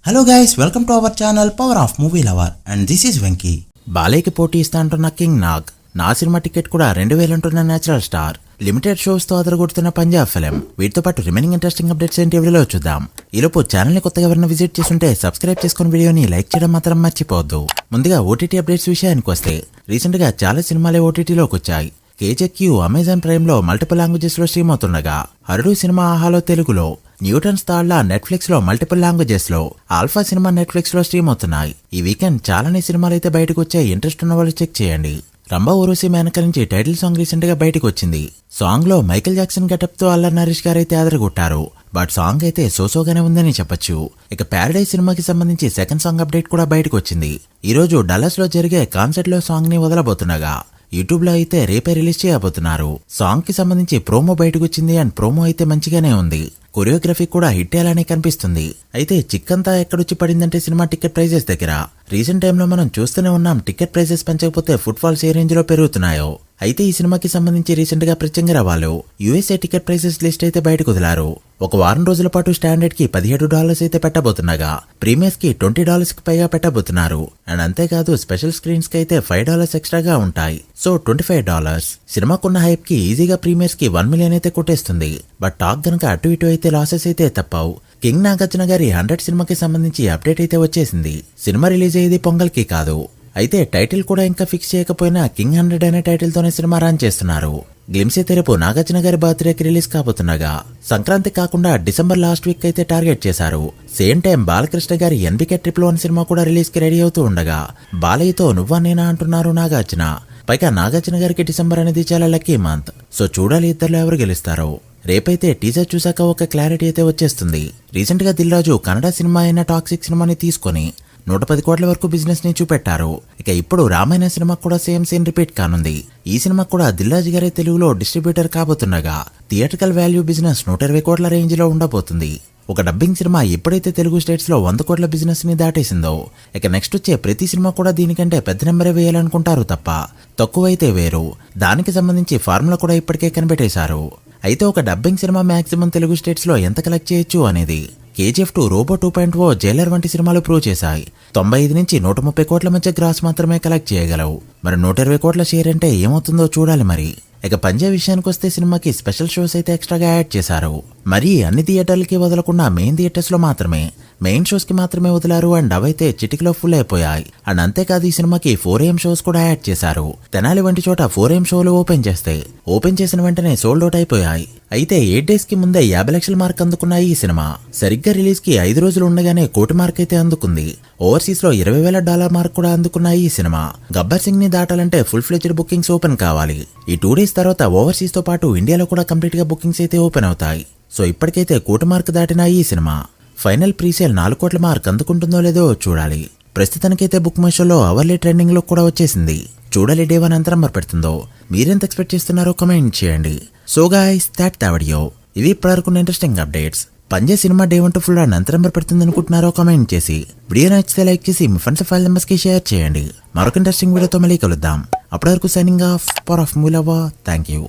Hello guys, welcome to our channel power of movie lover and this is Venky. బాలేకి పోటీ ఇస్తా అంటున్న king Nag, నా సినిమా టికెట్ కూడా 2000 అంటున్న నేచురల్ స్టార్, లిమిటెడ్ షోస్ తో అదరగొడుతున్న పంజాబ్ ఫిలిం. వీటితో పాటు రిమైనింగ్ ఇంట్రెస్టింగ్ అప్డేట్స్ ఏంటి వీడియోలో చూద్దాం. ఈలోపు ఛానల్ ని కొత్తగా ఎవరైనా విజిట్ చేస్తుంటే సబ్స్క్రైబ్ చేసుకుని వీడియోని లైక్ చేయడం మాత్రం మర్చిపోవద్దు. ముందుగా ఓటీటీ అప్డేట్స్ విషయానికి వస్తే, రీసెంట్ గా చాలా సినిమాలే ఓటీటీలోకి వచ్చాయి. కేజెక్యూ అమెజాన్ ప్రైమ్ లో మల్టిపుల్ లాంగ్వేజెస్ లో స్ట్రీమ్ అవుతుండగా, హరుడు సినిమా ఆహాలో తెలుగులో, న్యూటన్స్ తాళ్ల నెట్ఫ్లిక్స్ లో మల్టిపుల్ లాంగ్వేజెస్ లో, ఆల్ఫా సినిమా నెట్ఫ్లిక్స్ లో స్ట్రీమ్ అవుతున్నాయి. ఈ వీకెండ్ చాలానే సినిమాలు అయితే బయటకు వచ్చాయి. ఇంట్రెస్ట్ ఉన్న వాళ్ళు చెక్ చేయండి. రంభా ఊరుసి మేనక నుంచి టైటిల్ సాంగ్ రీసెంట్ గా బయటకు వచ్చింది. సాంగ్ లో మైకేల్ జాక్సన్ గెటప్ తో అల్లరి నరేష్ గారు అయితే ఆదరగొట్టారు. బట్ సాంగ్ అయితే సోసోగానే ఉందని చెప్పొచ్చు. ఇక ప్యారడైజ్ సినిమాకి సంబంధించి సెకండ్ సాంగ్ అప్డేట్ కూడా బయటకు వచ్చింది. ఈ రోజు డల్లస్ లో జరిగే కాన్సర్ట్ లో సాంగ్ ని వదలబోతుండగా, యూట్యూబ్ లో అయితే రేపే రిలీజ్ చేయబోతున్నారు. సాంగ్ కి సంబంధించి ప్రోమో బయటకు వచ్చింది అండ్ ప్రోమో అయితే మంచిగానే ఉంది. కొరియోగ్రఫీ కూడా హిట్ అయ్యేలానే కనిపిస్తుంది. అయితే చిక్కంతా ఎక్కడొచ్చి పడిందంటే సినిమా టికెట్ ప్రైజెస్ దగ్గర. రీసెంట్ టైంలో మనం చూస్తూనే ఉన్నాం, టికెట్ ప్రైజెస్ పెంచకపోతే ఫుట్ ఫాల్స్ ఏ రేంజ్ లో పెరుగుతున్నాయో. అయితే ఈ సినిమాకి సంబంధించి రీసెంట్ గా ప్రత్యంగా వాళ్ళు యుఎస్ఏ టికెట్ ప్రైజెస్ లిస్ట్ అయితే బయటకు వదిలారు. ఒక వారం రోజుల పాటు స్టాండర్డ్ కి $17 అయితే పెట్టబోతుండగా, ప్రీమియర్స్ కి $20 కి పైగా పెట్టబోతున్నారు. అండ్ అంతేకాదు స్పెషల్ స్క్రీన్స్ కి అయితే $5 ఎక్స్ట్రాగా ఉంటాయి. సో $25. సినిమాకున్న హైప్ కి ఈజీగా ప్రీమియర్స్ కి 1 మిలియన్ అయితే కొట్టేస్తుంది. బట్ టాక్ గనక అటు ఇటు అయితే లాసెస్ అయితే తప్పవు. కింగ్ నాగార్జున గారి 100 సినిమాకి సంబంధించి అప్డేట్ అయితే వచ్చేసింది. సినిమా రిలీజ్ అయ్యేది పొంగల్ కి కాదు. అయితే టైటిల్ కూడా ఇంకా ఫిక్స్ చేయకపోయినా కింగ్ 100 అనే టైటిల్ తోనే సినిమా రన్ చేస్తున్నారు. గ్లిమ్సీ తెరపు నాగార్జున గారి బర్త్డేకి రిలీజ్ కాబోతుండగా, సంక్రాంతి కాకుండా డిసెంబర్ లాస్ట్ వీక్ అయితే టార్గెట్ చేశారు. సేమ్ టైం బాలకృష్ణ గారి ఎన్బికే ట్రిపుల్ 1 సినిమా కూడా రిలీజ్ కి రెడీ అవుతూ ఉండగా, బాలయ్యతో నువ్వా నేనా అంటున్నారు నాగార్జున. పైగా నాగార్జున గారికి డిసెంబర్ అనేది చాలా లక్కీ మంత్. సో చూడాలి ఇద్దరులో ఎవరు గెలుస్తారో. రేపైతే టీజర్ చూసాక ఒక క్లారిటీ అయితే వచ్చేస్తుంది. రీసెంట్ గా దిల్ రాజు కన్నడ సినిమా అయిన టాక్సిక్ సినిమాని తీసుకుని 110 కోట్ల వరకు బిజినెస్ ని చూపెట్టారు. ఇక ఇప్పుడు రామాయణ సినిమా కూడా సేమ్ సీన్ రిపీట్ కానుంది. ఈ సినిమా కూడా దిల్ రాజు గారి తెలుగులో డిస్ట్రిబ్యూటర్ కాబోతుండగా, థియేట్రికల్ వాల్యూ బిజినెస్ 120 కోట్ల రేంజ్ లో ఉండబోతుంది. ఒక డబ్బింగ్ సినిమా ఎప్పుడైతే తెలుగు స్టేట్స్ లో 100 కోట్ల బిజినెస్ ని దాటేసిందో, ఇక నెక్స్ట్ వచ్చే ప్రతి సినిమా కూడా దీనికంటే పెద్ద నెంబరే వేయాలనుకుంటారు తప్ప తక్కువైతే వేరు. దానికి సంబంధించి ఫార్ములా కూడా ఇప్పటికే కనిపెట్టేశారు. అయితే ఒక dubbing cinema maximum Telugu states లో ఎంత కలెక్ట్ చేయొచ్చు అనేది KGF 2, రోబో 2.0, జైలర్ వంటి సినిమాలు ప్రూవ్ చేశాయి. 95 నుంచి 130 కోట్ల మధ్య గ్రాస్ మాత్రమే కలెక్ట్ చేయగలవు. మరి 120 కోట్ల షేర్ అంటే ఏమవుతుందో చూడాలి మరి. ఇక పంజాబ్ విషయానికి వస్తే, సినిమాకి స్పెషల్ షోస్ అయితే ఎక్స్ట్రాగా యాడ్ చేశారు. మరి అన్ని థియేటర్లకి వదలకుండా మెయిన్ థియేటర్స్ లో మాత్రమే మెయిన్ షోస్ కి మాత్రమే వదిలారు. అండ్ అవైతే చిటికలో ఫుల్ అయిపోయాయి. అండ్ అంతేకాదు ఈ సినిమాకి 4AM షోస్ కూడా యాడ్ చేశారు. తెనాలి వంటి చోట 4AM షోలు ఓపెన్ చేసిన వెంటనే సోల్డ్ అవుట్ అయిపోయాయి. అయితే 8 డేస్ కి ముందే 50 లక్షల మార్క్ అందుకున్నాయి ఈ సినిమా. సరిగ్గా రిలీజ్ కి 5 రోజులు ఉండగానే కోటి మార్క్ అయితే అందుకుంది. ఓవర్సీస్ లో $20,000 మార్క్ కూడా అందుకున్నాయి ఈ సినిమా. గబ్బర్ సింగ్ ని దాటాలంటే ఫుల్ ఫ్లెడ్జ్డ్ బుకింగ్స్ ఓపెన్ కావాలి. ఈ 2 డేస్ తర్వాత ఓవర్సీస్ తో పాటు ఇండియాలో కూడా కంప్లీట్ గా బుకింగ్స్ అయితే ఓపెన్ అవుతాయి. సో ఇప్పటికైతే కోటి మార్క్ దాటిన ఈ సినిమా ఫైనల్ ప్రీసేల్ 4 కోట్ల మార్క్ అందుకుంటుందో లేదో చూడాలి. ప్రస్తుతానికైతే బుక్ మై షోలో అవర్లీ ట్రెండింగ్ లో కూడా వచ్చేసింది. చూడాలి డే 1 ఎంత నంబర్ పెడుతుందో. మీరెంత ఎక్స్పెక్ట్ చేస్తున్నారో కమెంట్ చేయండి. So guys, the video. ఇవి ఇప్పటివరకు interesting updates. Punjab cinema day 1 to full run ఎంత నంబర్ పెడుతుంది అనుకుంటున్నారో కమెంట్ చేసి, వీడియో నచ్చితే లైక్ చేసి మీ ఫ్రెండ్స్ ఫైల్ నెంబర్స్ కి షేర్ చేయండి. మరొక ఇంట్రెస్టింగ్ వీడియోతో మళ్ళీ కలుద్దాం. అప్పటి వరకు signing off, power of movie lover. Thank you.